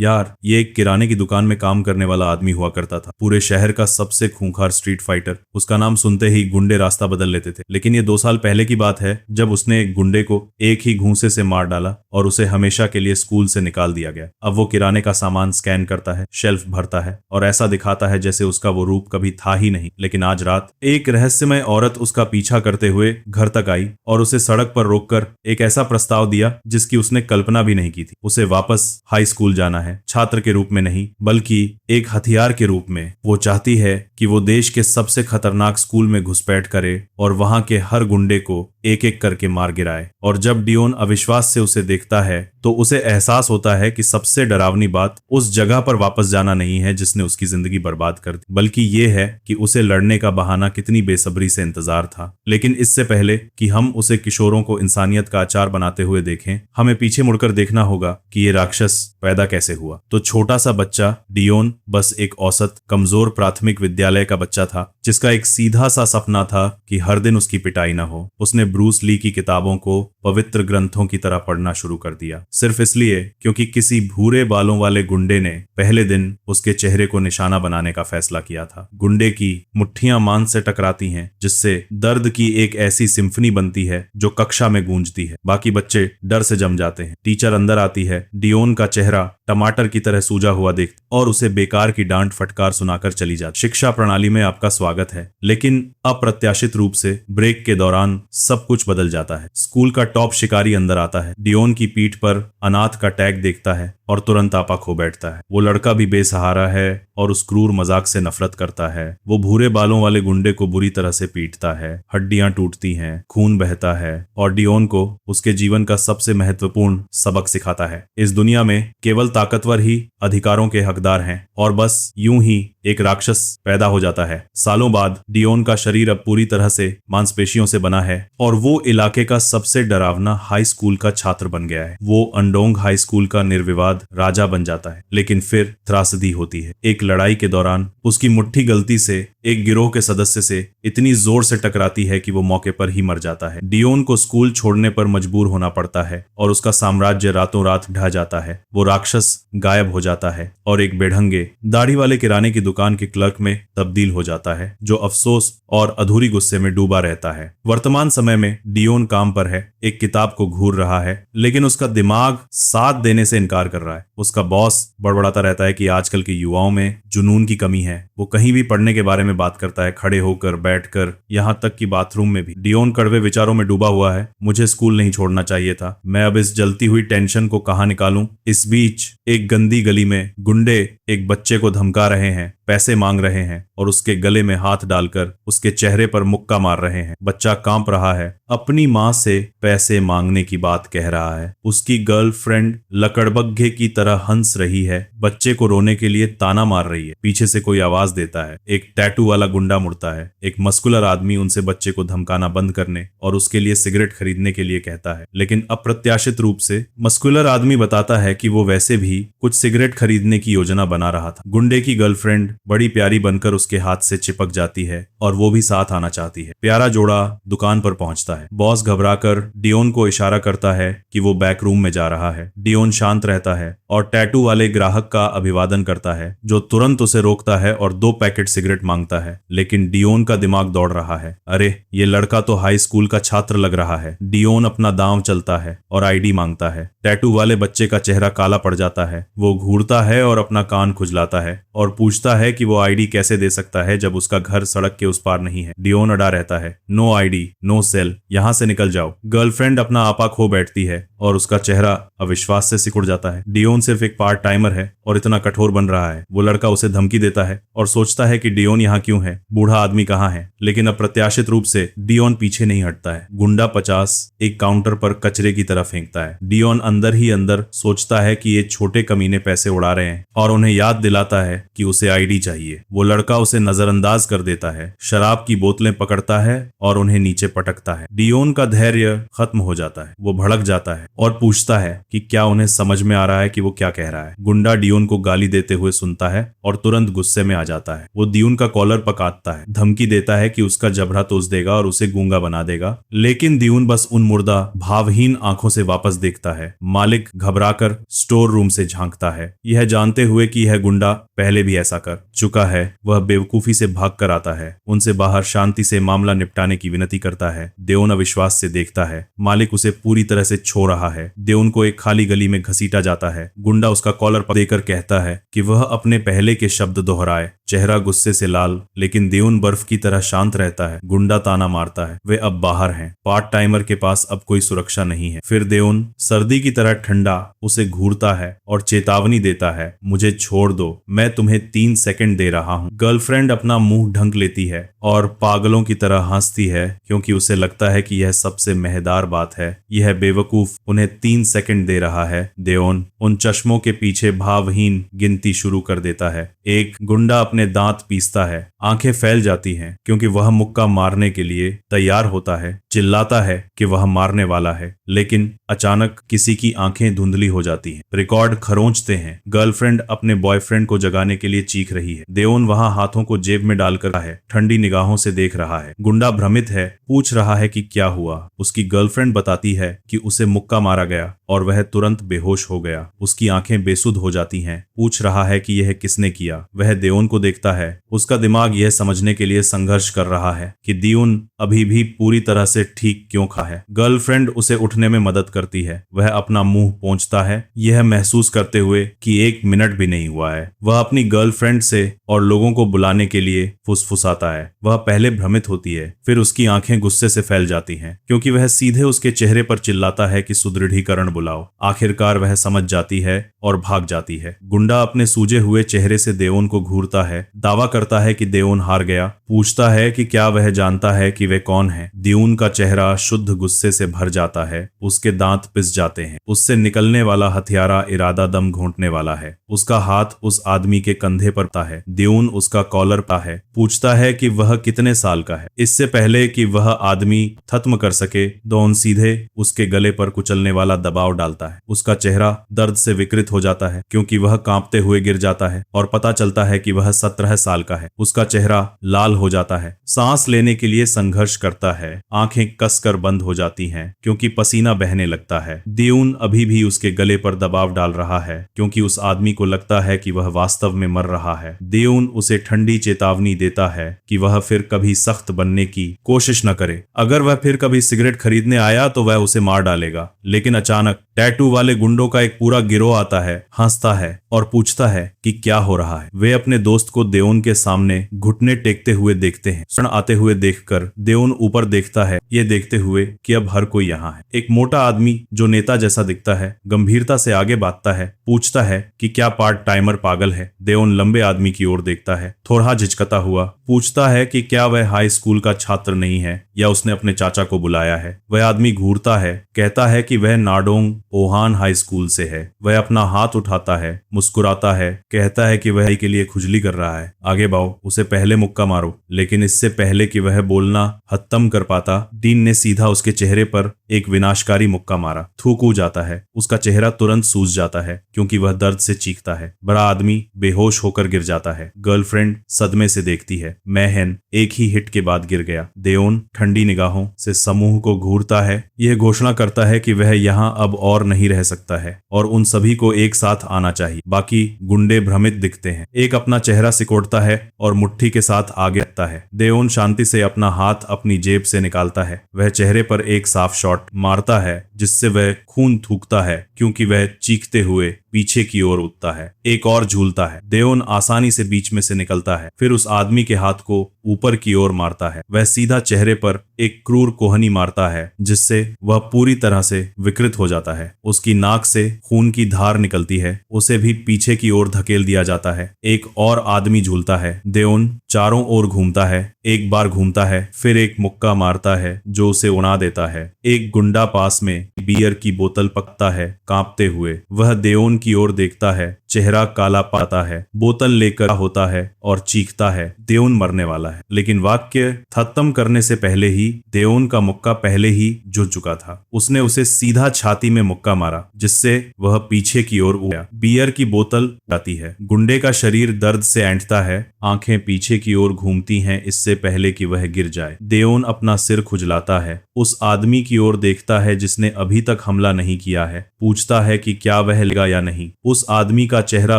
यार, ये एक किराने की दुकान में काम करने वाला आदमी हुआ करता था, पूरे शहर का सबसे खूंखार स्ट्रीट फाइटर। उसका नाम सुनते ही गुंडे रास्ता बदल लेते थे। लेकिन ये 2 साल पहले की बात है जब उसने एक गुंडे को एक ही घूंसे से मार डाला और उसे हमेशा के लिए स्कूल से निकाल दिया गया। अब वो किराने का सामान स्कैन करता है, शेल्फ भरता है और ऐसा दिखाता है जैसे उसका वो रूप कभी था ही नहीं। लेकिन आज रात एक रहस्यमय औरत उसका पीछा करते हुए घर तक आई और उसे सड़क पर रोककर एक ऐसा प्रस्ताव दिया जिसकी उसने कल्पना भी नहीं की थी। उसे वापस हाई स्कूल जाना है, छात्र के रूप में नहीं बल्कि एक हथियार के रूप में। वो चाहती है कि वो देश के सबसे खतरनाक स्कूल में घुसपैठ करे और वहां के हर गुंडे को एक एक करके मार गिराए। और जब डियोन अविश्वास से उसे देखता है तो उसे एहसास होता है कि सबसे डरावनी बात उस जगह पर वापस जाना नहीं है जिसने उसकी जिंदगी बर्बाद कर दी, बल्कि ये है कि उसे लड़ने का बहाना कितनी बेसब्री से इंतजार था। लेकिन इससे पहले कि हम उसे किशोरों को इंसानियत का अचार बनाते हुए देखें, हमें पीछे मुड़कर देखना होगा कि ये राक्षस पैदा कैसे हुआ। तो छोटा सा बच्चा डियोन बस एक औसत कमजोर प्राथमिक विद्यालय का बच्चा था जिसका एक सीधा सा सपना था कि हर दिन उसकी पिटाई न हो। उसने ब्रूस ली की किताबों को पवित्र ग्रंथों की तरह पढ़ना शुरू कर दिया, सिर्फ इसलिए क्योंकि किसी भूरे बालों वाले गुंडे ने पहले दिन उसके चेहरे को निशाना बनाने का फैसला किया था। गुंडे की मुट्ठियां मान से टकराती हैं जिससे दर्द की एक ऐसी सिम्फनी बनती है जो कक्षा में गूंजती है। बाकी बच्चे डर से जम जाते हैं। टीचर अंदर आती है, डियोन का चेहरा टमाटर की तरह सूजा हुआ देख और उसे बेकार की डांट फटकार सुनाकर चली जाती। शिक्षा प्रणाली में आपका स्वागत है। लेकिन अप्रत्याशित रूप से ब्रेक के दौरान सब कुछ बदल जाता है। स्कूल का टॉप शिकारी अंदर आता है, डियोन की पीठ पर अनाथ का टैग देखता है और तुरंत आपा खो बैठता है। वो लड़का भी बेसहारा है और उस क्रूर मजाक से नफरत करता है। वो भूरे बालों वाले गुंडे को बुरी तरह से पीटता है, हड्डियां टूटती हैं, खून बहता है और डियोन को उसके जीवन का सबसे महत्वपूर्ण सबक सिखाता है। इस दुनिया में केवल ताकतवर ही अधिकारों के हकदार हैं और बस यूं ही एक राक्षस पैदा हो जाता है। सालों बाद डियोन का शरीर अब पूरी तरह से मांसपेशियों से बना है और वो इलाके का सबसे डरावना हाई स्कूल का छात्र बन गया है। वो अंडोंग हाई स्कूल का निर्विवाद राजा बन जाता है। लेकिन फिर त्रासदी होती है। एक लड़ाई के दौरान उसकी मुट्ठी गलती से एक गिरोह के सदस्य से इतनी जोर से टकराती है कि वो मौके पर ही मर जाता है। डियोन को स्कूल छोड़ने पर मजबूर होना पड़ता है और उसका साम्राज्य रातों रात ढह जाता है। वो राक्षस गायब हो जाता है और एक बेढंगे दाढ़ी वाले किराने की दुकान के क्लर्क में तब्दील हो जाता है जो अफसोस और अधूरी गुस्से में डूबा रहता है। वर्तमान समय में डियोन काम पर है, एक किताब को घूर रहा है, लेकिन उसका दिमाग साथ देने से इनकार कर रहा है। उसका बॉस बड़बड़ाता रहता है कि आजकल के युवाओं में जुनून की कमी है। वो कहीं भी पढ़ने के बारे में बात करता है, खड़े होकर, बैठकर, यहाँ तक कि बाथरूम में भी। डियोन कड़वे विचारों में डूबा हुआ है। मुझे स्कूल नहीं छोड़ना चाहिए था। मैं अब इस जलती हुई टेंशन को कहाँ निकालूं? इस बीच एक गंदी गली में गुंडे एक बच्चे को धमका रहे हैं, पैसे मांग रहे हैं और उसके गले में हाथ डालकर उसके चेहरे पर मुक्का मार रहे हैं। बच्चा कांप रहा है, अपनी माँ से पैसे मांगने की बात कह रहा है। उसकी गर्लफ्रेंड लकड़बग्घे की तरह हंस रही है, बच्चे को रोने के लिए ताना मार रही है। पीछे से कोई आवाज देता है। एक टैटू वाला गुंडा मुड़ता है। एक मस्कुलर आदमी उनसे बच्चे को धमकाना बंद करने और उसके लिए सिगरेट खरीदने के लिए कहता है। लेकिन अप्रत्याशित रूप से मस्कुलर आदमी बताता है कि वो वैसे भी कुछ सिगरेट खरीदने की योजना बना रहा था। गुंडे की गर्लफ्रेंड बड़ी प्यारी बनकर उसके हाथ से चिपक जाती है और वो भी साथ आना चाहती है। प्यारा जोड़ा दुकान पर पहुंचता है। बॉस घबराकर डियोन को इशारा करता है कि वो बैक रूम में जा रहा है। डियोन शांत रहता है और टैटू वाले ग्राहक का अभिवादन करता है जो तुरंत उसे रोकता है और 2 पैकेट सिगरेट मांगता है। लेकिन डियोन का दिमाग दौड़ रहा है। अरे, ये लड़का तो हाई स्कूल का छात्र लग रहा है। डियोन अपना दांव चलता है और आईडी मांगता है। टैटू वाले बच्चे का चेहरा काला पड़ जाता है। वो घूरता है और अपना कान खुजलाता है और पूछता है कि वो आईडी कैसे दे सकता है जब उसका घर सड़क के उस पार नहीं है। डियोन अड़ा रहता है। नो आईडी, नो सेल, यहाँ से निकल जाओ। गर्लफ्रेंड अपना आपा खो बैठती है और उसका चेहरा अविश्वास से सिकुड़ जाता है। डियोन सिर्फ एक पार्ट टाइमर है और इतना कठोर बन रहा है। वो लड़का उसे धमकी देता है और सोचता है कि डियोन यहाँ क्यों है, बूढ़ा आदमी कहाँ है। लेकिन अप्रत्याशित रूप से डियोन पीछे नहीं हटता है। गुंडा 50 एक काउंटर पर कचरे की तरह फेंकता है। डियोन अंदर ही अंदर सोचता है कि ये छोटे कमीने पैसे उड़ा रहे हैं और उन्हें याद दिलाता है कि उसे आईडी चाहिए। वो लड़का उसे नजरअंदाज कर देता है, शराब की बोतलें पकड़ता है और उन्हें नीचे पटकता है। डियोन का धैर्य खत्म हो जाता है। वो भड़क जाता है और पूछता है कि क्या उन्हें समझ में आ रहा है कि वो क्या कह रहा है। गुंडा डियोन को गाली देते हुए सुनता है और तुरंत गुस्से में आ जाता है। वो डियोन का कॉलर पकाता है, धमकी देता है कि उसका जबड़ा तोड़ देगा और उसे गूंगा बना देगा, लेकिन डियोन बस उन मुर्दा भावहीन आंखों से वापस देखता है। मालिक घबराकर स्टोर रूम से झांकता है, यह जानते हुए कि यह गुंडा पहले भी ऐसा कर चुका है। वह बेवकूफी से भाग कर आता है, उनसे बाहर शांति से मामला निपटाने की विनती करता है। डियोन अविश्वास से देखता है, मालिक उसे पूरी तरह से छो रहा है। डियोन को एक खाली गली में घसीटा जाता है। गुंडा उसका कॉलर देकर कहता है कि वह अपने पहले के शब्द दोहराए। चेहरा गुस्से से लाल, लेकिन डियोन बर्फ की तरह शांत रहता है। गुंडा ताना मारता है, वे अब बाहर हैं, पार्ट टाइमर के पास अब कोई सुरक्षा नहीं है। फिर डियोन सर्दी की तरह ठंडा उसे घूरता है और चेतावनी देता है, मुझे छोड़ दो, मैं तुम्हें 3 सेकंड दे रहा हूँ। गर्लफ्रेंड अपना मुंह ढक लेती है और पागलों की तरह हंसती है, क्योंकि उसे लगता है कि यह सबसे मजेदार बात है। यह बेवकूफ उन्हें 3 सेकंड दे रहा है। डियोन उन चश्मों के पीछे भावहीन गिनती शुरू कर देता है। 1। गुंडा अपने दांत पीसता है, आंखें फैल जाती हैं, क्योंकि वह मुक्का मारने के लिए तैयार होता है। चिल्लाता है कि वह मारने वाला है, लेकिन अचानक किसी की आंखें धुंधली हो जाती हैं। रिकॉर्ड खरोंचते हैं। गर्लफ्रेंड अपने बॉयफ्रेंड को जगाने के लिए चीख रही है। डियोन वहां हाथों को जेब में डालकर है, ठंडी निगाहों से देख रहा है। गुंडा भ्रमित है, पूछ रहा है कि क्या हुआ। उसकी गर्लफ्रेंड बताती है कि उसे मुक्का मारा गया और वह तुरंत बेहोश हो गया। उसकी आंखें बेसुध हो जाती हैं। पूछ रहा है कि यह किसने किया। वह डियोन को देखता है। उसका दिमाग यह समझने के लिए संघर्ष कर रहा है कि डियोन अभी भी पूरी तरह से ठीक क्यों खा है। गर्लफ्रेंड उसे उठने में मदद करती है। वह अपना मुंह पोंछता है, यह महसूस करते हुए कि 1 मिनट भी नहीं हुआ है। वह अपनी गर्लफ्रेंड से और लोगों को बुलाने के लिए फुसफुसाता है। वह पहले भ्रमित होती है, फिर उसकी आंखें गुस्से से फैल जाती हैं, क्योंकि वह सीधे उसके चेहरे पर चिल्लाता है कि सुदृढ़ीकरण बुलाओ। आखिरकार वह समझ जाती है और भाग जाती है। गुंडा अपने सूजे हुए चेहरे से डियोन को घूरता है, दावा करता है कि डियोन हार गया। पूछता है कि क्या वह जानता है कि वे कौन है। डियोन का चेहरा शुद्ध गुस्से से भर जाता है, उसके दांत पिस जाते हैं। उससे निकलने वाला हथियारा इरादा दम घोंटने वाला है। उसका हाथ उस आदमी के कंधे पर पड़ता है। डियोन उसका कॉलर पा है, पूछता है कि वह कितने साल का है। इससे पहले कि वह आदमी खत्म कर सके, डियोन सीधे उसके गले पर कुचलने वाला दबाव डालता है। उसका चेहरा दर्द से विकृत हो जाता है, क्योंकि वह कांपते हुए गिर जाता है और पता चलता है कि वह 17 साल का है। उसका चेहरा लाल हो जाता है, सांस लेने के लिए संघर्ष करता है, आंखें कसकर बंद हो जाती हैं, क्योंकि पसीना बहने लगता है। डियोन अभी भी उसके गले पर दबाव डाल रहा है, क्योंकि उस आदमी को लगता है कि वह वास्तव में मर रहा है। डियोन उसे ठंडी चेतावनी देता है कि वह फिर कभी सख्त बनने की कोशिश न करे। अगर वह फिर कभी सिगरेट खरीदने आया तो वह उसे मार डालेगा। लेकिन अचानक टैटू वाले गुंडों का एक पूरा गिरोह आता है, हंसता है और पूछता है कि क्या हो रहा है। वे अपने दोस्त को डियोन के सामने घुटने टेकते हुए देखते हैं। क्षण आते हुए देखकर डियोन ऊपर देखता है, ये देखते हुए कि अब हर कोई यहाँ है। एक मोटा आदमी जो नेता जैसा दिखता है, गंभीरता से आगे बढ़ता है, पूछता है कि क्या पार्ट टाइमर पागल है। डियोन लंबे आदमी की ओर देखता है, थोड़ा झिझकता हुआ पूछता है कि क्या वह हाई स्कूल का छात्र नहीं है या उसने अपने चाचा को बुलाया है। वह आदमी घूरता है, कहता है कि वह नाडोंग ओहान हाई स्कूल से है। वह अपना हाथ उठाता है, मुस्कुराता है, कहता है कि वह के लिए खुजली कर रहा है। आगे बढ़ो, उसे पहले मुक्का मारो। लेकिन इससे पहले कि वह बोलना खत्म कर पाता, डीन ने सीधा उसके चेहरे पर एक विनाशकारी मुक्का मारा। थूक जाता है, उसका चेहरा तुरंत सूज जाता है, क्योंकि वह दर्द से चीखता है। बड़ा आदमी बेहोश होकर गिर जाता है। गर्लफ्रेंड सदमे से देखती है। मैहन एक ही हिट के बाद गिर गया। डियोन ठंडी निगाहों से समूह को घूरता है, यह घोषणा करता है कि वह यहाँ अब और नहीं रह सकता है और उन सभी को एक साथ आना चाहिए। बाकी गुंडे भ्रमित दिखते हैं। एक अपना चेहरा सिकोड़ता है और मुट्ठी के साथ आगे रखता है। डियोन शांति से अपना हाथ अपनी जेब से निकालता है। वह चेहरे पर एक साफ शॉट मारता है, जिससे वह खून थूकता है, क्योंकि वह चीखते हुए पीछे की ओर उठता है। एक और झूलता है। डियोन आसानी से बीच में से निकलता है, फिर उस आदमी के हाथ को ऊपर की ओर मारता है। वह सीधा चेहरे पर एक क्रूर कोहनी मारता है, जिससे वह पूरी तरह से विकृत हो जाता है। उसकी नाक से खून की धार निकलती है। उसे भी पीछे की ओर धकेल दिया जाता है। एक और आदमी झूलता है। डियोन चारों ओर घूमता है, एक बार घूमता है, फिर एक मुक्का मारता है जो उसे उड़ा देता है। एक गुंडा पास में बियर की बोतल पकता है, कांपते हुए। वह डियोन की ओर देखता है, चेहरा काला पाता है, बोतल लेकर होता है और चीखता है, देओन मरने वाला है। लेकिन वाक्य खत्म करने से पहले ही देओन का मुक्का पहले ही जुड़ चुका था। उसने उसे सीधा छाती में मुक्का मारा, जिससे वह पीछे की ओर उड़ा। बियर की बोतल जाती है। गुंडे का शरीर दर्द से ऐंठता है, आंखें पीछे की ओर घूमती हैं इससे पहले कि वह गिर जाए। देओन अपना सिर खुजलाता है, उस आदमी की ओर देखता है जिसने अभी तक हमला नहीं किया है, पूछता है कि क्या वह लेगा या नहीं। उस आदमी का चेहरा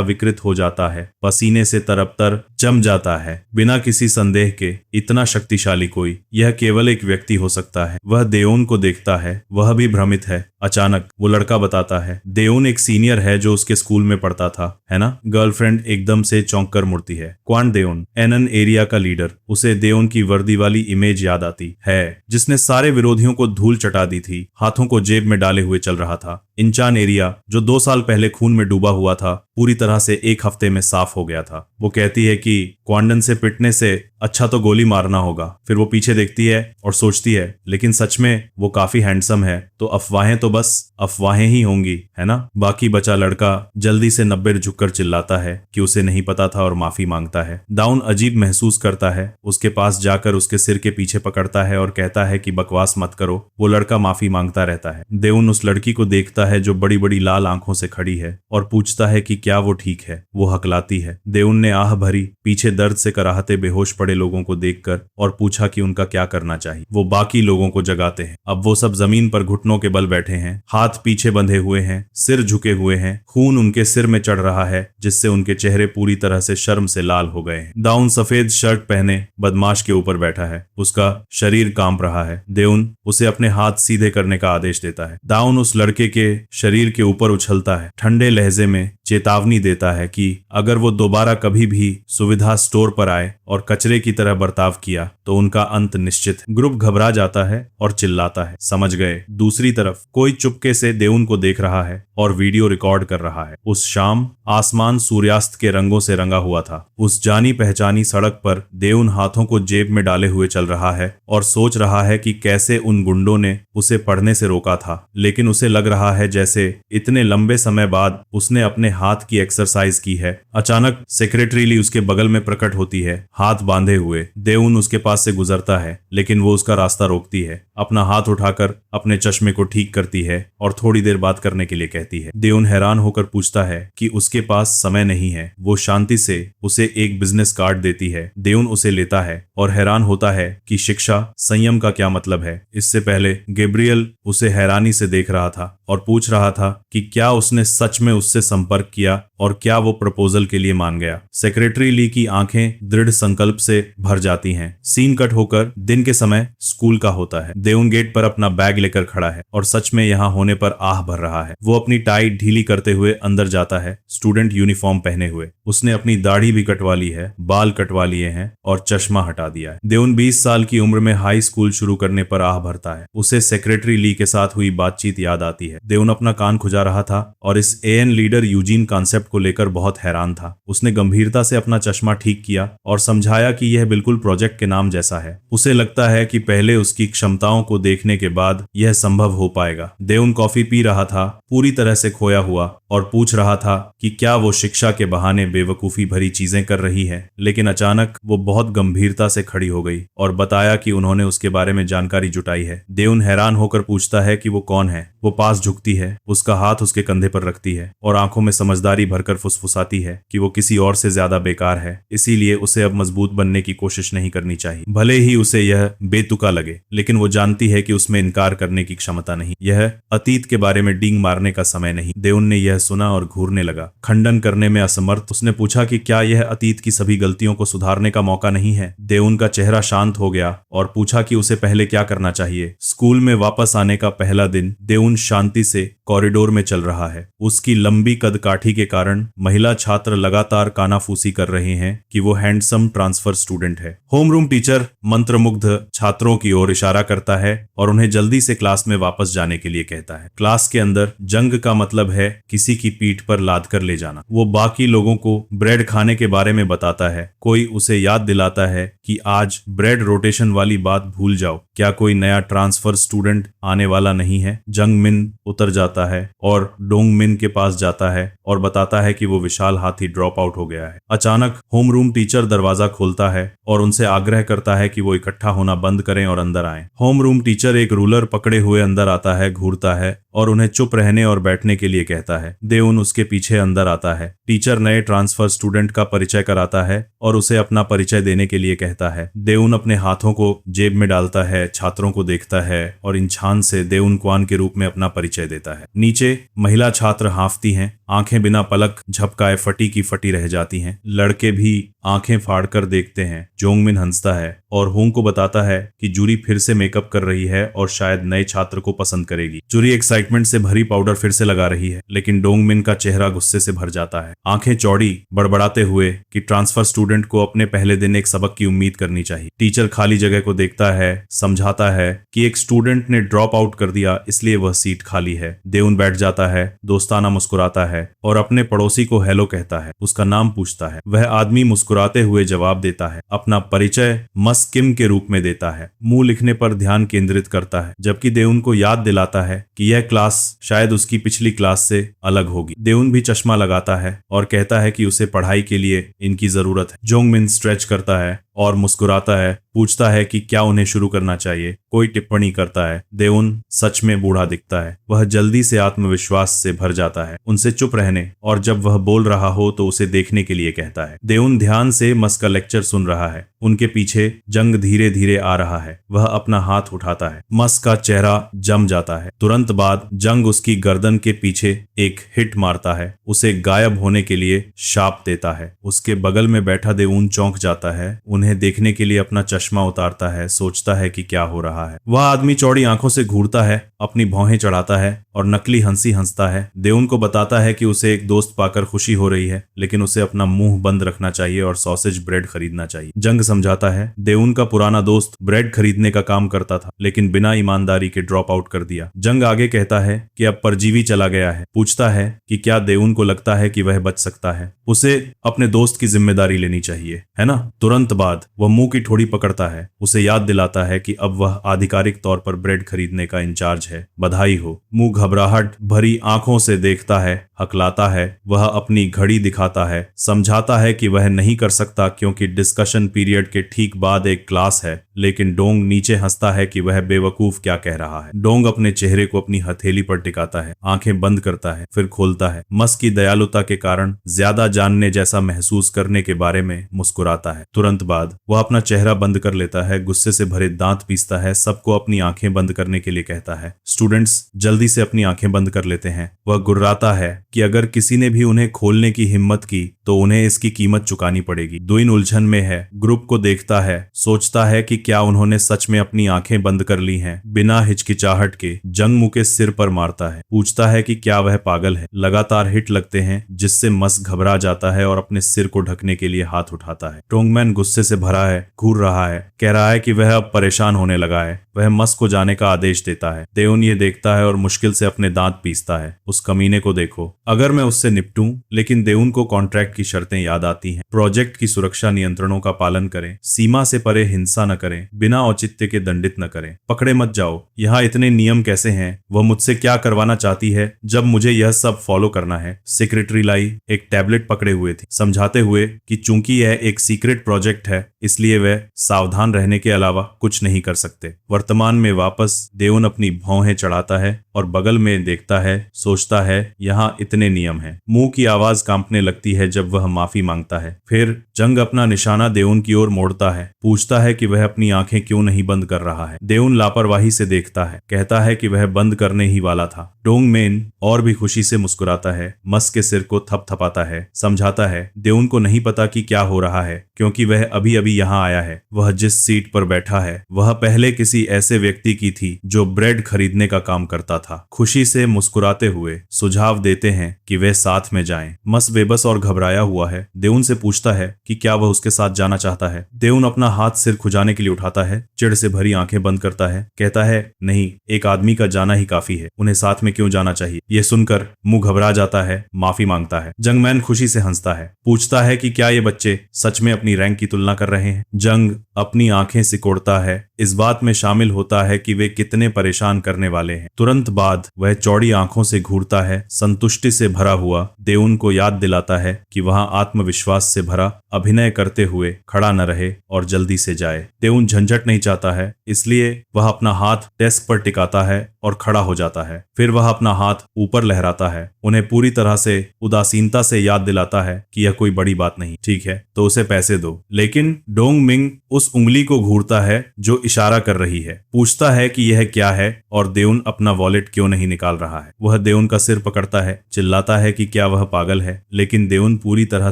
विकृत हो जाता है, पसीने से तरबतर जम जाता है। बिना किसी संदेह के इतना शक्तिशाली कोई, यह केवल एक व्यक्ति हो सकता है। वह देओन को देखता है, वह भी भ्रमित है। अचानक वो लड़का बताता है, देओन एक सीनियर है जो उसके स्कूल में पढ़ता था, है ना? गर्लफ्रेंड एकदम से चौंक कर मुड़ती है। क्वान देओन, एनन एरिया का लीडर। उसे देओन की वर्दी वाली इमेज याद आती है, जिसने सारे विरोधियों को धूल चटा दी थी, हाथों को जेब में डाले हुए चल रहा था। इंचान एरिया, जो 2 साल पहले खून में डूबा हुआ था, पूरी तरह से 1 हफ्ते में साफ हो गया था। वो कहती है कि क्वांडन से पिटने से अच्छा तो गोली मारना होगा। फिर वो पीछे देखती है और सोचती है, लेकिन सच में वो काफी हैंडसम है, तो अफवाहें तो बस अफवाहें ही होंगी, है ना? बाकी बचा लड़का जल्दी से 90 झुककर चिल्लाता है कि उसे नहीं पता था और माफी मांगता है। दाउन अजीब महसूस करता है, उसके पास जाकर उसके सिर के पीछे पकड़ता है और कहता है कि बकवास मत करो। वो लड़का माफी मांगता रहता है। देउन उस लड़की को देखता है जो बड़ी बड़ी लाल आंखों से खड़ी है और पूछता है कि क्या वो ठीक है। वो हकलाती है। देउन ने आह भरी, पीछे दर्द से कराहते बेहोश पड़े लोगों को देखकर और पूछा कि उनका क्या करना चाहिए। वो बाकी लोगों को जगाते हैं। अब वो सब जमीन पर घुटनों के बल बैठे हैं, हाथ पीछे बंधे हुए हैं, सिर झुके हुए हैं। खून उनके सिर में चढ़ रहा है, जिससे उनके चेहरे पूरी तरह से शर्म से लाल हो गए हैं। दाउन सफेद शर्ट पहने बदमाश के ऊपर बैठा है, उसका शरीर कांप रहा है। देउन उसे अपने हाथ सीधे करने का आदेश देता है। दाउन उस लड़के के शरीर के ऊपर उछलता है, ठंडे लहजे में चेतावनी देता है कि अगर वो दोबारा कभी भी सुविधा स्टोर पर आए और कचरे की तरह बर्ताव किया तो उनका अंत निश्चित है। ग्रुप घबरा जाता है और चिल्लाता है, समझ गए। दूसरी तरफ कोई चुपके से देउन को देख रहा है और वीडियो रिकॉर्ड कर रहा है। उस शाम आसमान सूर्यास्त के रंगों से रंगा हुआ था। उस जानी पहचानी सड़क पर देउन हाथों को जेब में डाले हुए चल रहा है और सोच रहा है कि कैसे उन गुंडों ने उसे पढ़ने से रोका था, लेकिन उसे लग रहा है जैसे इतने लंबे समय बाद उसने अपने हाथ की एक्सरसाइज की है। अचानक सेक्रेटरी ली उसके बगल में प्रकट होती है, हाथ बांधे हुए। देउन उसके पास से गुजरता है, लेकिन वो उसका रास्ता रोकती है, अपना हाथ उठाकर अपने चश्मे को ठीक करती है और थोड़ी देर बात करने के लिए कहती है। देउन हैरान होकर पूछता है कि उसके पास समय नहीं है। वो शांति से उसे एक बिजनेस कार्ड देती है। देउन उसे लेता है और हैरान होता है कि शिक्षा संयम का क्या मतलब है। इससे पहले गैब्रियल उसे हैरानी से देख रहा था और पूछ रहा था कि क्या उसने सच में उससे संपर्क किया और क्या वो प्रपोजल के लिए मान गया। सेक्रेटरी ली की आंखें दृढ़ संकल्प से भर जाती हैं। सीन कट होकर दिन के समय स्कूल का होता है। देउन गेट पर अपना बैग लेकर खड़ा है और सच में यहाँ होने पर आह भर रहा है। वो अपनी टाई ढीली करते हुए अंदर जाता है, स्टूडेंट यूनिफॉर्म पहने हुए। उसने अपनी दाढ़ी भी कटवा ली है, बाल कटवा लिए हैं और चश्मा हटा दिया है। देउन 20 साल की उम्र में हाई स्कूल शुरू करने पर आह भरता है। उसे सेक्रेटरी ली के साथ हुई बातचीत याद आती है। देउन अपना कान खुजा रहा था और is an leader Eugene concept को लेकर बहुत हैरान था। उसने गंभीरता से अपना चश्मा ठीक किया और समझाया कि यह बिल्कुल प्रोजेक्ट के नाम जैसा है। उसे लगता है कि पहले उसकी क्षमताओं को देखने के बाद यह संभव हो पाएगा। देउन कॉफी पी रहा था, पूरी तरह से खोया हुआ, और पूछ रहा था कि क्या वो शिक्षा के बहाने बेवकूफी भरी चीजें कर रही है। लेकिन अचानक वो बहुत गंभीरता से खड़ी हो गई और बताया कि उन्होंने उसके बारे में जानकारी जुटाई है। देउन हैरान होकर पूछता है कि वो कौन है। वो पास झुकती है, उसका हाथ उसके कंधे पर रखती है और आंखों में समझदारी भरकर फुसफुसाती है कि वो किसी और से ज्यादा बेकार है, इसीलिए उसे अब मजबूत बनने की कोशिश नहीं करनी चाहिए। भले ही उसे यह बेतुका लगे, लेकिन वो जानती है कि उसमें इनकार करने की क्षमता नहीं। यह अतीत के बारे में डींग मारने का समय नहीं। देउन ने यह सुना और घूरने लगा, खंडन करने में असमर्थ। उसने पूछा कि क्या यह अतीत की सभी गलतियों को सुधारने का मौका नहीं है। देउन का चेहरा शांत हो गया और पूछा कि उसे पहले क्या करना चाहिए। स्कूल में वापस आने का पहला दिन देउन शांति से कॉरिडोर में चल रहा है। उसकी लंबी कदकाठी के कारण महिला छात्र लगातार कानाफूसी कर रहे हैं कि वो हैंडसम ट्रांसफर स्टूडेंट है। होमरूम टीचर मंत्रमुग्ध छात्रों की ओर इशारा करता है और उन्हें जल्दी से क्लास में वापस जाने के लिए कहता है। क्लास के अंदर जंग का मतलब है किसी की पीठ पर लाद कर ले जाना। वो बाकी लोगों को ब्रेड खाने के बारे में बताता है। कोई उसे याद दिलाता है कि आज ब्रेड रोटेशन वाली बात भूल जाओ। क्या कोई नया ट्रांसफर स्टूडेंट आने वाला नहीं है? जंग मिन उतर जाता है और डोंग मिन के पास जाता है और बताता है कि वो विशाल हाथी ड्रॉप आउट हो गया है। अचानक होमरूम टीचर दरवाजा खोलता है और उनसे आग्रह करता है कि वो इकट्ठा होना बंद करें और अंदर आएं। होमरूम टीचर एक रूलर पकड़े हुए अंदर आता है, घूरता है और उन्हें चुप रहने और बैठने के लिए कहता है। देउन उसके पीछे अंदर आता है। टीचर नए ट्रांसफर स्टूडेंट का परिचय कराता है और उसे अपना परिचय देने के लिए कहता है। देउन अपने हाथों को जेब में डालता है, छात्रों को देखता है और इंछान से देउन क्वान के रूप में अपना परिचय देता है। नीचे महिला छात्र हांफती हैं, आंखें बिना पलक झपकाए फटी की फटी रह जाती हैं। लड़के भी आंखें फाड़कर देखते हैं। जोंगमिन हंसता है और होंग को बताता है कि जूरी फिर से मेकअप कर रही है और शायद नए छात्र को पसंद करेगी। जूरी एक्साइटमेंट से भरी पाउडर फिर से लगा रही है, लेकिन डोंगमिन का चेहरा गुस्से से भर जाता है। आंखें चौड़ी बड़बड़ाते हुए कि ट्रांसफर स्टूडेंट को अपने पहले दिन एक सबक की उम्मीद करनी चाहिए। टीचर खाली जगह को देखता है, समझाता है कि एक स्टूडेंट ने ड्रॉप आउट कर दिया, इसलिए वह सीट खाली है। देउन बैठ जाता है, दोस्ताना मुस्कुराता है और अपने पड़ोसी को हेलो कहता है। उसका नाम पूछता है। वह आदमी मुस्कुराते हुए जवाब देता है। अपना परिचय मस किम के रूप में देता है। मुंह लिखने पर ध्यान केंद्रित करता है, जबकि देउन को याद दिलाता है कि यह क्लास शायद उसकी पिछली क्लास से अलग होगी। देउन भी चश्मा लगाता है और कहता है कि उसे पढ़ाई के लिए इनकी जरूरत है। जोंगमिन स्ट्रेच करता है और मुस्कुराता है, पूछता है कि क्या उन्हें शुरू करना चाहिए। कोई टिप्पणी करता है। देउन सच में बूढ़ा दिखता है। वह जल्दी से आत्मविश्वास से भर जाता है, उनसे चुप रहने और जब वह बोल रहा हो तो उसे देखने के लिए कहता है। देउन ध्यान से मस का लेक्चर सुन रहा है। उनके पीछे जंग धीरे धीरे आ रहा है। वह अपना हाथ उठाता है। मस का चेहरा जम जाता है। तुरंत बाद जंग उसकी गर्दन के पीछे एक हिट मारता है, उसे गायब होने के लिए शाप देता है। उसके बगल में बैठा देउन चौंक जाता है, उन्हें देखने के लिए अपना चश्मा उतारता है, सोचता है कि क्या हो रहा है। वह आदमी चौड़ी आंखों से घूरता है, अपनी भौहें चढ़ाता है और नकली हंसी हंसता है। देउन को बताता है कि उसे एक दोस्त पाकर खुशी हो रही है, लेकिन उसे अपना मुंह बंद रखना चाहिए और सॉसेज ब्रेड खरीदना चाहिए। जंग समझाता है। देउन का पुराना दोस्त ब्रेड खरीदने का काम करता था, लेकिन बिना ईमानदारी के ड्रॉप आउट कर दिया। जंग आगे कहता है कि अब परजीवी चला गया है। पूछता है कि क्या देउन को लगता है कि वह बच सकता है। उसे अपने दोस्त की जिम्मेदारी लेनी चाहिए, है ना। तुरंत बाद वह मुंह की ठोड़ी पकड़ता है, उसे याद दिलाता है कि अब वह आधिकारिक तौर पर ब्रेड खरीदने का इंचार्ज है। बधाई हो। मुंह घबराहट भरी आंखों से देखता है, हकलाता है। वह अपनी घड़ी दिखाता है, समझाता है कि वह नहीं कर सकता क्योंकि डिस्कशन पीरियड के ठीक बाद एक क्लास है, लेकिन डोंग नीचे हंसता है कि वह बेवकूफ क्या कह रहा है। डोंग अपने चेहरे को अपनी हथेली पर टिकाता है, आंखें बंद करता है, फिर खोलता है। मस की दयालुता के कारण ज्यादा जानने जैसा महसूस करने के बारे में मुस्कुराता है। तुरंत बाद वह अपना चेहरा बंद कर लेता है, गुस्से से भरे दांत पीसता है, सबको अपनी आंखें बंद करने के लिए कहता है। स्टूडेंट्स जल्दी से अपनी आंखें बंद कर लेते हैं। वह गुर्राता है कि अगर किसी ने भी उन्हें खोलने की हिम्मत की तो उन्हें इसकी कीमत चुकानी पड़ेगी। दुइन उलझन में है, ग्रुप को देखता है, सोचता है कि क्या उन्होंने सच में अपनी आंखें बंद कर ली हैं। बिना हिचकिचाहट के जंग मुंह के सिर पर मारता है, पूछता है कि क्या वह पागल है। लगातार हिट लगते हैं, जिससे मस घबरा जाता है और अपने सिर को ढकने के लिए हाथ उठाता है। टोंगमैन गुस्से से भरा है, घूर रहा है, कह रहा है कि वह अब परेशान होने लगा है। वह मस को जाने का आदेश देता है। देउन ये देखता है और मुश्किल से अपने दांत पीसता है। उस कमीने को देखो, अगर मैं उससे निपटूं। लेकिन देउन को कॉन्ट्रैक्ट की शर्तें याद आती हैं। प्रोजेक्ट की सुरक्षा नियंत्रणों का पालन करें, सीमा से परे हिंसा न करें, बिना औचित्य के दंडित न करें, पकड़े मत जाओ। यहाँ इतने नियम कैसे हैं? वह मुझसे क्या करवाना चाहती है जब मुझे यह सब फॉलो करना है? सेक्रेटरी लाई एक टैबलेट पकड़े हुए थी, समझाते हुए कि चूंकि यह एक सीक्रेट प्रोजेक्ट है, इसलिए वह सावधान रहने के अलावा कुछ नहीं कर सकते। वर्तमान में वापस देउन अपनी भौहें चढ़ाता है और बगल में देखता है, सोचता है यहाँ इतने नियम हैं। मुंह की आवाज कांपने लगती है जब वह माफी मांगता है। फिर जंग अपना निशाना देउन की ओर मोड़ता है, पूछता है कि वह अपनी आंखें क्यों नहीं बंद कर रहा है। देउन लापरवाही से देखता है, कहता है कि वह बंद करने ही वाला था। डोंगमेन और भी खुशी से मुस्कुराता है, मस के सिर को थपथपाता है, समझाता है देउन को नहीं पता कि क्या हो रहा है क्योंकि वह अभी अभी यहाँ आया है। वह जिस सीट पर बैठा है वह पहले किसी ऐसे व्यक्ति की थी जो ब्रेड खरीदने का काम करता था। खुशी से मुस्कुराते हुए सुझाव देते हैं कि वे साथ में जाएं। मस बेबस और घबराया हुआ है। देउन से पूछता है कि क्या वह उसके साथ जाना चाहता है। है। देउन अपना हाथ सिर खुजाने के लिए उठाता है, चिढ़ से भरी आंखें बंद करता है, कहता है, नहीं, एक आदमी का जाना ही काफी है, उन्हें साथ में क्यों जाना चाहिए। यह सुनकर मुंह घबरा जाता है, माफी मांगता है। जंगमैन खुशी से हंसता है, पूछता है कि क्या ये बच्चे सच में अपनी रैंक की तुलना कर रहे हैं। जंग अपनी आंखें सिकोड़ता है, इस बात में शामिल होता है कि वे कितने परेशान करने वाले हैं। तुरंत बाद वह चौड़ी आंखों से घूरता है, संतुष्टि से भरा हुआ देउन को याद दिलाता है कि वहां आत्मविश्वास से भरा अभिनय करते हुए खड़ा न रहे और जल्दी से जाए। देउन झंझट नहीं चाहता है, इसलिए वह अपना हाथ डेस्क पर टिकाता है और खड़ा हो जाता है। फिर वह अपना हाथ ऊपर लहराता है, उन्हें पूरी तरह से उदासीनता से याद दिलाता है कि यह कोई बड़ी बात नहीं, ठीक है तो उसे पैसे दो। लेकिन डोंग मिंग उस उंगली को घूरता है जो इशारा कर रही है, पूछता है कि यह क्या है और देउन अपना वॉलेट क्यों नहीं निकाल रहा है। वह देउन का सिर पकड़ता है, चिल्लाता है कि क्या वह पागल है, लेकिन देउन पूरी तरह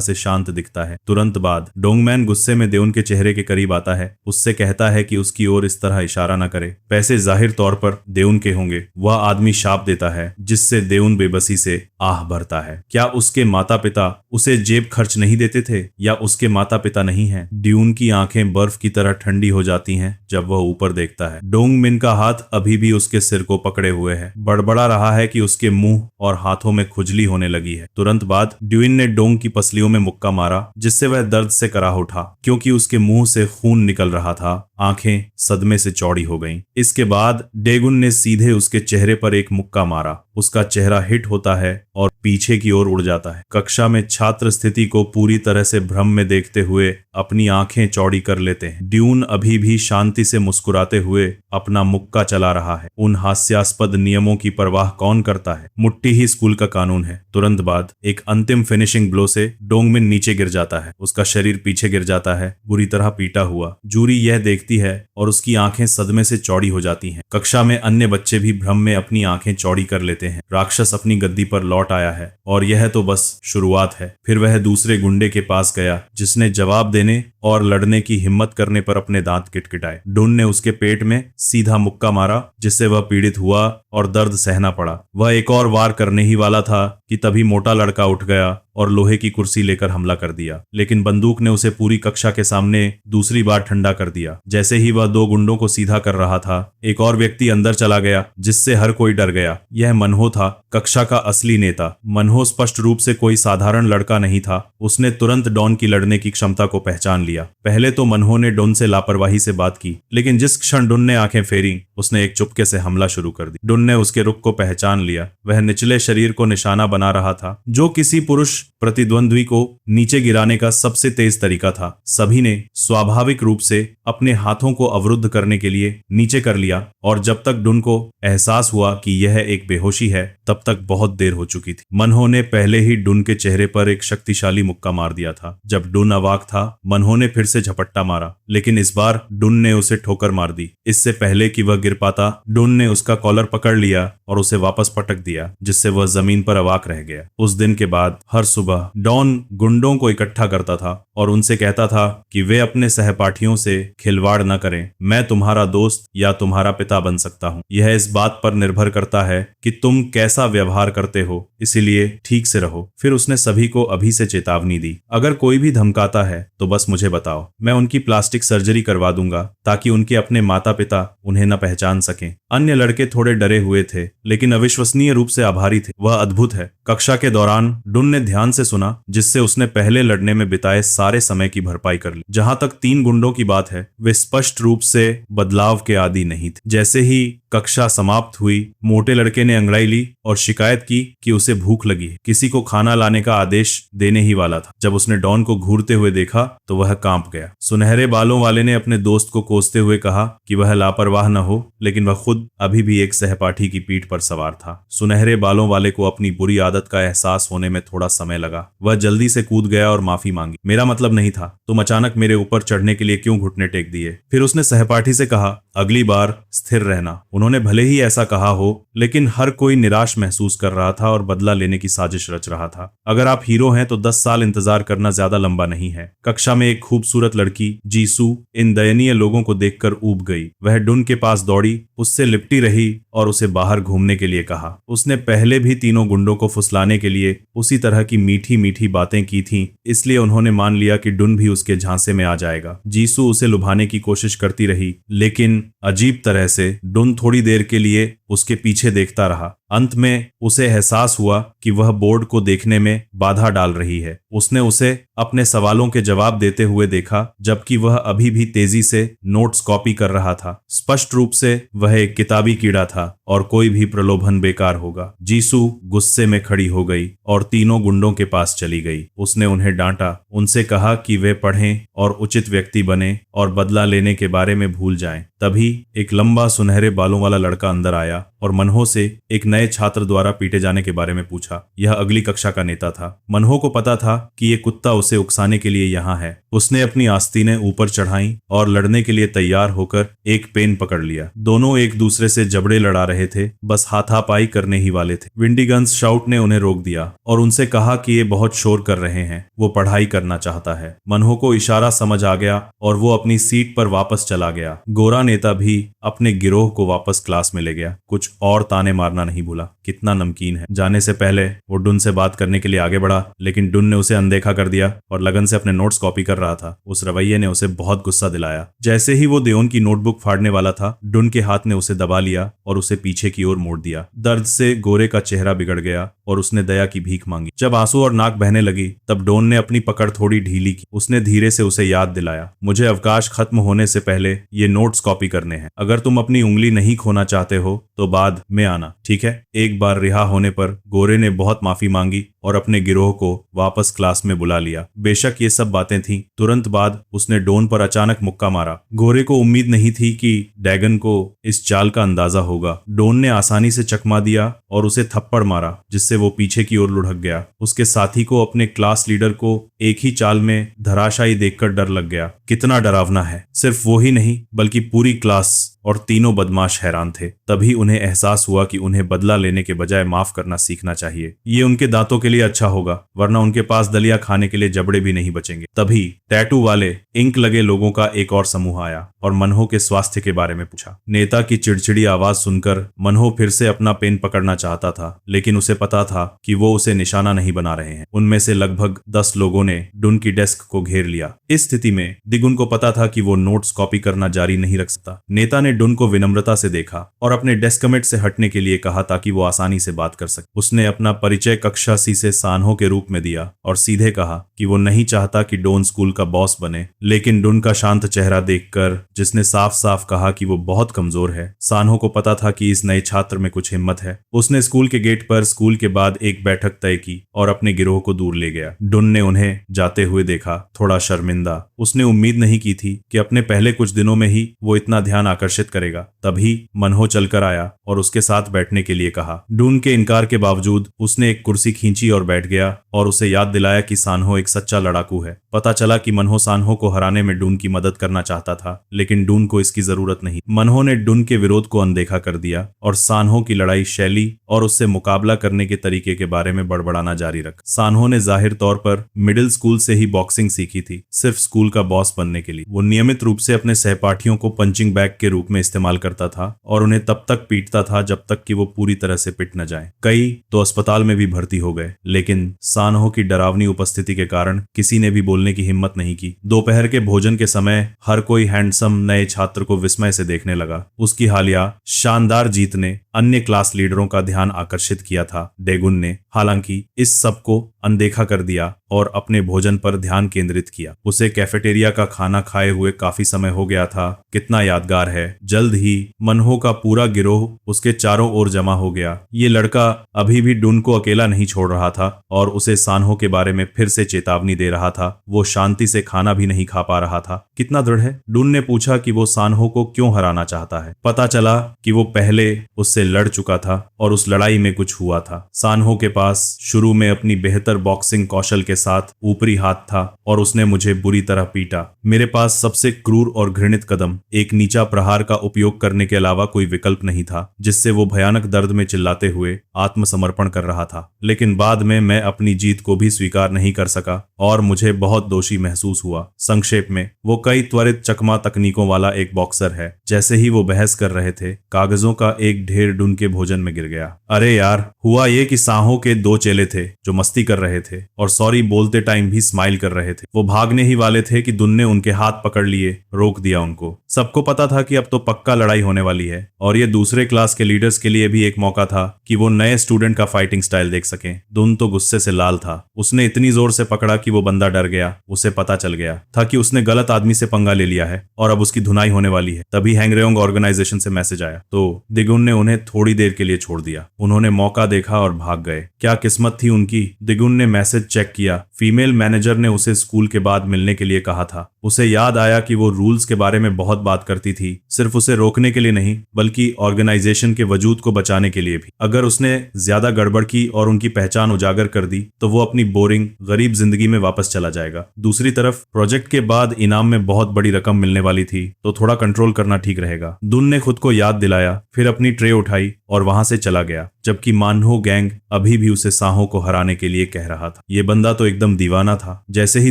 से शांत दिखता है। तुरंत बाद डोंगमैन गुस्से में देउन के चेहरे के करीब आता है, उससे कहता है कि उसकी ओर इस तरह इशारा न करे, पैसे जाहिर तौर पर देउन के होंगे। वह आदमी शाप देता है, जिससे देउन बेबसी से आह भरता है। क्या उसके माता पिता उसे जेब खर्च नहीं देते थे, या उसके माता पिता नहीं हैं? ड्यून की आंखें बर्फ की तरह ठंडी हो जाती हैं जब वह ऊपर देखता है। डोंग मिन का हाथ अभी भी उसके सिर को पकड़े हुए है, बड़बड़ा रहा है कि उसके मुंह और हाथों में खुजली होने लगी है। तुरंत बाद ड्यून ने डोंग की पसलियों में मुक्का मारा, जिससे वह दर्द से कराह उठा। क्योंकि उसके मुंह से खून निकल रहा था, आंखें सदमे से चौड़ी हो गईं। इसके बाद डेगुन ने सीधे उसके चेहरे पर एक मुक्का मारा। उसका चेहरा हिट होता है और पीछे की ओर उड़ जाता है। कक्षा में छात्र स्थिति को पूरी तरह से भ्रम में देखते हुए अपनी आंखें चौड़ी कर लेते हैं। ड्यून अभी भी शांति से मुस्कुराते हुए अपना मुक्का चला रहा है। उन हास्यास्पद नियमों की परवाह कौन करता है, मुट्ठी ही स्कूल का कानून है। तुरंत बाद एक अंतिम फिनिशिंग ब्लो से डोंगमिन नीचे गिर जाता है। उसका शरीर पीछे गिर जाता है, बुरी तरह पीटा हुआ। जूरी यह देखती है और उसकी आंखें सदमे से चौड़ी हो जाती हैं। कक्षा में अन्य बच्चे भी भ्रम में अपनी आंखें चौड़ी कर लेते हैं। राक्षस अपनी गद्दी पर लौट आया है और यह तो बस शुरुआत है। फिर वह दूसरे गुंडे के पास गया, जिसने जवाब देने और लड़ने की हिम्मत करने पर अपने दांत किटकिटाए। डुन ने उसके पेट में सीधा मुक्का मारा, जिससे वह पीड़ित हुआ और दर्द सहना पड़ा। वह एक और वार करने ही वाला था कि तभी मोटा लड़का उठ गया और लोहे की कुर्सी लेकर हमला कर दिया, लेकिन बंदूक ने उसे पूरी कक्षा के सामने दूसरी बार ठंडा कर दिया। जैसे ही वह दो गुंडों को सीधा कर रहा था, एक और व्यक्ति अंदर चला गया, जिससे हर कोई डर गया। यह मनहो था, कक्षा का असली नेता। मनहो स्पष्ट रूप से कोई साधारण लड़का नहीं था। उसने तुरंत डॉन की लड़ने की क्षमता को पहचान लिया। पहले तो मनहो ने डॉन से लापरवाही से बात की, लेकिन जिस क्षण डॉन ने आंखें फेरी, उसने एक चुपके से हमला शुरू कर दी। डॉन ने उसके रुख को पहचान लिया। वह निचले शरीर को निशाना बना रहा था, जो किसी पुरुष प्रतिद्वंद्वी को नीचे गिराने का सबसे तेज तरीका था। सभी ने स्वाभाविक रूप से अपने हाथों को अवरुद्ध करने के लिए नीचे कर लिया, और जब तक डुन को एहसास हुआ कि यह एक बेहोशी है, तब तक बहुत देर हो चुकी थी। मनहो ने पहले ही डुन के चेहरे पर एक शक्तिशाली मुक्का मार दिया था। जब डुन अवाक था, मनहो ने फिर से झपट्टा मारा, लेकिन इस बार डुन ने उसे ठोकर मार दी। इससे पहले कि वह गिर पाता, डुन ने उसका कॉलर पकड़ लिया और उसे वापस पटक दिया, जिससे वह जमीन पर अवाक रह गया। उस दिन के बाद हर सुबह डॉन गुंडों को इकट्ठा करता था और उनसे कहता था कि वे अपने सहपाठियों से खिलवाड़ न करें। मैं तुम्हारा दोस्त या तुम्हारा पिता बन सकता हूं। यह इस बात पर निर्भर करता है कि तुम कैसा व्यवहार करते हो, इसीलिए ठीक से रहो। फिर उसने सभी को अभी से चेतावनी दी, अगर कोई भी धमकाता है तो बस मुझे बताओ, मैं उनकी प्लास्टिक सर्जरी करवा दूंगा, ताकि उनके अपने माता पिता उन्हें न पहचान सकें। अन्य लड़के थोड़े डरे हुए थे, लेकिन अविश्वसनीय रूप से आभारी थे। वह अद्भुत है। कक्षा के दौरान डुन ने ध्यान से सुना, जिससे उसने पहले लड़ने में बिताए सारे समय की भरपाई कर ली। जहां तक 3 गुंडों की बात है, वे स्पष्ट रूप से बदलाव के आदी नहीं थे। जैसे ही कक्षा समाप्त हुई, मोटे लड़के ने अंगड़ाई ली और शिकायत की कि उसे भूख लगी है। किसी को खाना लाने का आदेश देने ही वाला था। जब उसने डॉन को घूरते हुए देखा तो वह कांप गया। सुनहरे बालों वाले ने अपने दोस्त को कोसते हुए कहा कि वह लापरवाह न हो, लेकिन वह खुद अभी भी एक सहपाठी की पीठ पर सवार था। सुनहरे बालों वाले को अपनी बुरी आदत का एहसास होने में थोड़ा समय लगा। वह जल्दी से कूद गया और माफी मांगी। मेरा मतलब नहीं था, तुम अचानक मेरे ऊपर चढ़ने के लिए क्यों घुटने टेक दिए? फिर उसने सहपाठी से कहा, अगली बार स्थिर रहना। उन्होंने भले ही ऐसा कहा हो, लेकिन हर कोई निराश महसूस कर रहा था और बदला लेने की साजिश रच रहा था। अगर आप हीरो हैं तो 10 साल इंतजार करना ज्यादा लंबा नहीं है। कक्षा में एक खूबसूरत लड़की जीसू इन दयनीय लोगों को देखकर ऊब गई। वह डुन के पास दौड़ी, उससे लिपटी रही और उसे बाहर घूमने के लिए कहा। उसने पहले भी तीनों गुंडों को फुसलाने के लिए उसी तरह की मीठी मीठी बातें की थीं, इसलिए उन्होंने मान लिया कि डुन भी उसके झांसे में आ जाएगा। जीसू उसे लुभाने की कोशिश करती रही, लेकिन अजीब तरह से डुन थोड़ी देर के लिए उसके पीछे देखता रहा। अंत में उसे एहसास हुआ कि वह बोर्ड को देखने में बाधा डाल रही है। उसने उसे अपने सवालों के जवाब देते हुए देखा, जबकि वह अभी भी तेजी से नोट्स कॉपी कर रहा था। स्पष्ट रूप से वह एक किताबी कीड़ा था और कोई भी प्रलोभन बेकार होगा। जीसू गुस्से में खड़ी हो गई और तीनों गुंडों के पास चली गई। उसने उन्हें डांटा, उनसे कहा कि वे पढ़ें और उचित व्यक्ति बने और बदला लेने के बारे में भूल जाएं। तभी एक लंबा सुनहरे बालों वाला लड़का अंदर आया और मनहो से एक नए छात्र द्वारा पीटे जाने के बारे में पूछा। यह अगली कक्षा का नेता था। मनहो को पता था कि ये कुत्ता उसे उकसाने के लिए यहाँ है। उसने अपनी आस्तीनें ऊपर चढ़ाई और लड़ने के लिए तैयार होकर एक पेन पकड़ लिया। दोनों एक दूसरे से जबड़े लड़ा रहे थे, बस हाथापाई करने ही वाले थे। विंडीगन्स शाउट ने उन्हें रोक दिया और उनसे कहा कि ये बहुत शोर कर रहे हैं, वो पढ़ाई करना चाहता है। मनहो को इशारा समझ आ गया और वो अपनी सीट पर वापस चला गया। गोरा नेता भी अपने गिरोह को वापस क्लास में ले गया। कुछ और ताने मारना नहीं भूला। कितना नमकीन है। जाने से पहले वो डुन से बात करने के लिए आगे बढ़ा, लेकिन डुन ने उसे अनदेखा कर दिया और लगन से अपने नोट्स कॉपी कर रहा था। उस रवैये ने उसे बहुत गुस्सा दिलाया। जैसे ही वो देओन की नोटबुक फाड़ने वाला था, डुन के हाथ ने उसे दबा लिया और उसे पीछे की ओर मोड़ दिया। दर्द से गोरे का चेहरा बिगड़ गया और उसने दया की भीख मांगी। जब आंसू और नाक बहने लगी, तब डोन ने अपनी पकड़ थोड़ी ढीली की। उसने धीरे से उसे याद दिलाया, मुझे अवकाश खत्म होने से पहले ये नोट्स कॉपी करने हैं। अगर तुम अपनी उंगली नहीं खोना चाहते हो तो बाद में आना, ठीक है? एक बार रिहा होने पर गोरे ने बहुत माफी मांगी और अपने गिरोह को वापस क्लास में बुला लिया। बेशक ये सब बातें थीं। तुरंत बाद उसने डोन पर अचानक मुक्का मारा। गोरे को उम्मीद नहीं थी कि डैगन को इस चाल का अंदाजा होगा। डोन ने आसानी से चकमा दिया और उसे थप्पड़ मारा, जिससे वो पीछे की ओर लुढ़क गया। उसके साथी को अपने क्लास लीडर को एक ही चाल में धराशायी देखकर डर लग गया। कितना डरावना है। सिर्फ वो ही नहीं बल्कि पूरी क्लास और तीनों बदमाश हैरान थे। तभी उन्हें एहसास हुआ कि उन्हें बदला लेने के बजाय माफ करना सीखना चाहिए। ये उनके दांतों के लिए अच्छा होगा, वरना उनके पास दलिया खाने के लिए जबड़े भी नहीं बचेंगे। तभी टैटू वाले इंक लगे लोगों का एक और समूह आया और मनहो के स्वास्थ्य के बारे में पूछा। नेता की चिड़चिड़ी आवाज सुनकर मनहो फिर से अपना पेन पकड़ना चाहता था, लेकिन उसे पता था कि वो उसे निशाना नहीं बना रहे हैं। उनमें से लगभग 10 लोगों ने डुन की डेस्क को घेर लिया। इस स्थिति में दिगुन को पता था कि वो नोट्स कॉपी करना जारी नहीं रख सकता। नेता ने डुन को विनम्रता से देखा और अपने डेस्कमेट से हटने के लिए कहा ताकि वो आसानी से बात कर सके। उसने अपना परिचय कक्षा सी से सान्हो के रूप में दिया और सीधे कहा कि वो नहीं चाहता कि डोन स्कूल का बॉस बने। लेकिन डुन का शांत चेहरा देखकर, जिसने साफ साफ कहा कि वो बहुत कमजोर है, सान्हो को पता था कि इस नए छात्र में कुछ हिम्मत है। उसने स्कूल के गेट पर स्कूल के बाद एक बैठक तय की और अपने गिरोह को दूर ले गया। डुन ने उन्हें जाते हुए देखा, थोड़ा शर्मिंदा। उसने उम्मीद नहीं की थी कि अपने पहले कुछ दिनों में ही वो इतना ध्यान आकर्षित करेगा। तभी मनहो चलकर आया और उसके साथ बैठने के लिए कहा। डून के इनकार के बावजूद उसने एक कुर्सी खींची और बैठ गया और उसे याद दिलाया कि सान्हो एक सच्चा लड़ाकू है। पता चला कि मनहो सान्हो को हराने में डून की मदद करना चाहता था, लेकिन डून को इसकी जरूरत नहीं। मनहो ने डून के विरोध को अनदेखा कर दिया और सान्हो की लड़ाई शैली और उससे मुकाबला करने के तरीके के बारे में बड़बड़ाना जारी रखा। सान्हो ने जाहिर तौर पर मिडिल स्कूल से ही बॉक्सिंग सीखी थी, सिर्फ स्कूल का बॉस बनने के लिए। वो नियमित रूप से अपने सहपाठियों को पंचिंग बैग के रूप में इस्तेमाल करता था और उन्हें तब तक पीटता था जब तक कि वो पूरी तरह से पिट न जाए। कई तो अस्पताल में भी भर्ती हो गए, लेकिन सान्हो की डरावनी उपस्थिति के कारण किसी ने भी बोलने की हिम्मत नहीं की। दोपहर के भोजन के समय हर कोई हैंडसम नए छात्र को विस्मय से देखने लगा। उसकी हालिया शानदार जीत ने अन्य क्लास लीडरों का ध्यान आकर्षित किया था। डेगुन ने हालांकि इस सब को अनदेखा कर दिया और अपने भोजन पर ध्यान केंद्रित किया। उसे कैफेटेरिया का खाना खाए हुए काफी समय हो गया था। कितना यादगार है। जल्द ही मनहो का पूरा गिरोह उसके चारों ओर जमा हो गया। ये लड़का अभी भी डून को अकेला नहीं छोड़ रहा था और उसे सान्हो के बारे में फिर से चेतावनी दे रहा था। वो शांति से खाना भी नहीं खा पा रहा था। कितना दृढ़ है? डून ने पूछा कि वो सान्हो को क्यों हराना चाहता है। पता चला कि वो पहले उससे लड़ चुका था और उस लड़ाई में कुछ हुआ था। सान्हो के पास शुरू में अपनी बेहतर बॉक्सिंग कौशल के साथ ऊपरी हाथ था और उसने मुझे बुरी तरह पीटा। मेरे पास सबसे क्रूर और घृणित कदम, एक नीचा प्रहार का उपयोग करने के अलावा कोई विकल्प नहीं था, जिससे वो भयानक दर्द में चिल्लाते हुए आत्मसमर्पण कर रहा था। लेकिन बाद में मैं अपनी जीत को भी स्वीकार नहीं कर सका और मुझे बहुत दोषी महसूस हुआ। संक्षेप में, वो कई त्वरित चकमा तकनीकों वाला एक बॉक्सर है। जैसे ही वो बहस कर रहे थे, कागजों का एक ढेर डुन के भोजन में गिर गया। अरे यार, हुआ ये कि साहो के 2 चेले थे जो मस्ती कर रहे थे और सॉरी बोलते टाइम भी स्माइल कर रहे थे। वो भागने ही वाले थे कि दुन ने उनके हाथ पकड़ लिए, रोक दिया उनको। सबको पता था कि अब तो पक्का लड़ाई होने वाली है और ये दूसरे क्लास के लीडर्स के लिए भी एक मौका था कि वो नए स्टूडेंट का फाइटिंग स्टाइल देख सकें। दुन तो गुस्से से लाल था। उसने इतनी जोर से पकड़ा कि वो बंदा डर गया। उसे पता चल गया था कि उसने गलत आदमी से पंगा ले लिया है और अब उसकी धुनाई होने वाली है। तभी हैंगरेओंग ऑर्गेनाइजेशन से मैसेज आया तो दिगुन ने उन्हें थोड़ी देर के लिए छोड़ दिया। उन्होंने मौका देखा और भाग गए। क्या किस्मत थी उनकी। दिगुन ने मैसेज चेक किया। फीमेल मैनेजर ने उसे स्कूल के बाद मिलने के लिए कहा था। उसे याद आया कि वो रूल्स के बारे में बहुत बात करती थी, सिर्फ उसे रोकने के लिए नहीं बल्कि ऑर्गेनाइजेशन के वजूद को बचाने के लिए भी। अगर उसने ज्यादा गड़बड़ की और उनकी पहचान उजागर कर दी तो वो अपनी बोरिंग गरीब जिंदगी में वापस चला जाएगा। दूसरी तरफ प्रोजेक्ट के बाद इनाम में बहुत बड़ी रकम मिलने वाली थी, तो थोड़ा कंट्रोल करना ठीक रहेगा। दुन ने खुद को याद दिलाया, फिर अपनी ट्रे उठाई और वहां से चला गया, जबकि मानहो गैंग अभी भी उसे साहो को हराने के लिए कह रहा था। ये बंदा तो एकदम दीवाना था। जैसे ही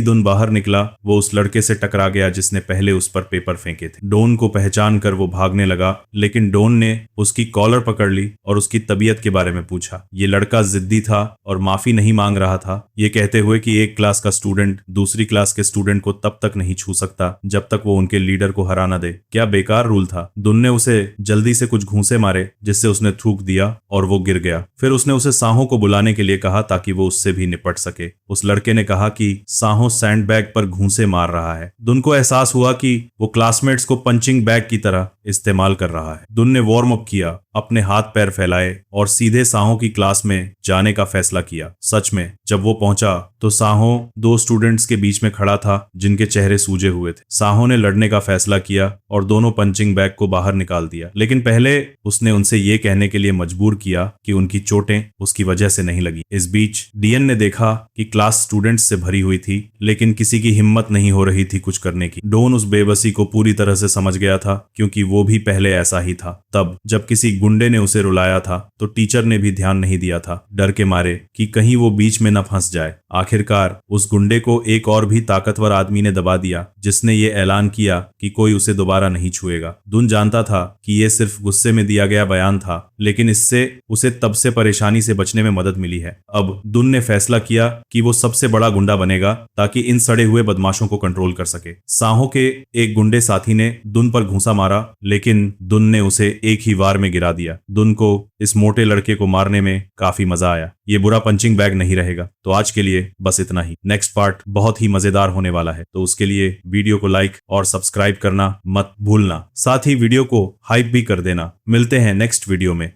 दुन बाहर निकला, वो उस लड़के से टकरा गया जिसने पहले उस पर पेपर फेंके थे। डोन को पहचान कर वो भागने लगा, लेकिन डोन ने उसकी कॉलर पकड़ ली और उसकी तबीयत के बारे में पूछा। ये लड़का जिद्दी था और माफी नहीं मांग रहा था, ये कहते हुए कि एक क्लास का स्टूडेंट दूसरी क्लास के स्टूडेंट को तब तक नहीं छू सकता जब तक वो उनके लीडर को हरा ना दे। क्या बेकार रूल था। दुन ने उसे जल्दी से कुछ घूंसे मारे, जिससे उसने थूक दिया और वो गिर गया। फिर उसने उसे साहो को बुलाने के लिए कहा ताकि वो उससे भी निपट सके। उस लड़के ने कहा कि साहो सैंडबैग पर घूंसे मार रहा है। दुन को एहसास हुआ कि वो क्लासमेट्स को पंचिंग बैग की तरह इस्तेमाल कर रहा है। दुन ने वार्म अप किया, अपने हाथ पैर फैलाए और सीधे साहो की क्लास में जाने का फैसला किया। सच में जब वो पहुंचा तो साहो 2 स्टूडेंट्स के बीच में खड़ा था जिनके चेहरे सूजे हुए थे। साहो ने लड़ने का फैसला किया और दोनों पंचिंग बैग को बाहर निकाल दिया, लेकिन पहले उसने उनसे ये कहने के लिए मजबूर किया कि उनकी चोटें उसकी वजह से नहीं लगी। इस बीच डियन ने देखा कि क्लास स्टूडेंट्स से भरी हुई थी, लेकिन किसी की हिम्मत नहीं हो रही थी कुछ करने की। डोन उस बेबसी को पूरी तरह से समझ गया था, क्योंकि वो भी पहले ऐसा ही था। तब जब किसी गुंडे ने उसे रुलाया था तो टीचर ने भी ध्यान नहीं दिया था, डर के मारे कि कहीं वो बीच में न फंस जाए। आखिरकार उस गुंडे को एक और भी ताकतवर आदमी ने दबा दिया, जिसने ये ऐलान किया कि कोई उसे दोबारा नहीं छुएगा। दुन जानता था कि ये सिर्फ गुस्से में दिया गया बयान था, लेकिन इससे उसे तब से परेशानी से बचने में मदद मिली है। अब दुन ने फैसला किया कि वो सबसे बड़ा गुंडा बनेगा ताकि इन सड़े हुए बदमाशों को कंट्रोल कर सके। साहो के एक गुंडे साथी ने दुन पर घूंसा मारा, लेकिन दुन ने उसे एक ही वार में गिरा दिया। दुन को इस मोटे लड़के को मारने में काफी मजा आया। ये बुरा पंचिंग बैग नहीं रहेगा। तो आज के लिए बस इतना ही। नेक्स्ट पार्ट बहुत ही मजेदार होने वाला है, तो उसके लिए वीडियो को लाइक और सब्सक्राइब करना मत भूलना। साथ ही वीडियो को हाइप भी कर देना। मिलते हैं नेक्स्ट वीडियो में।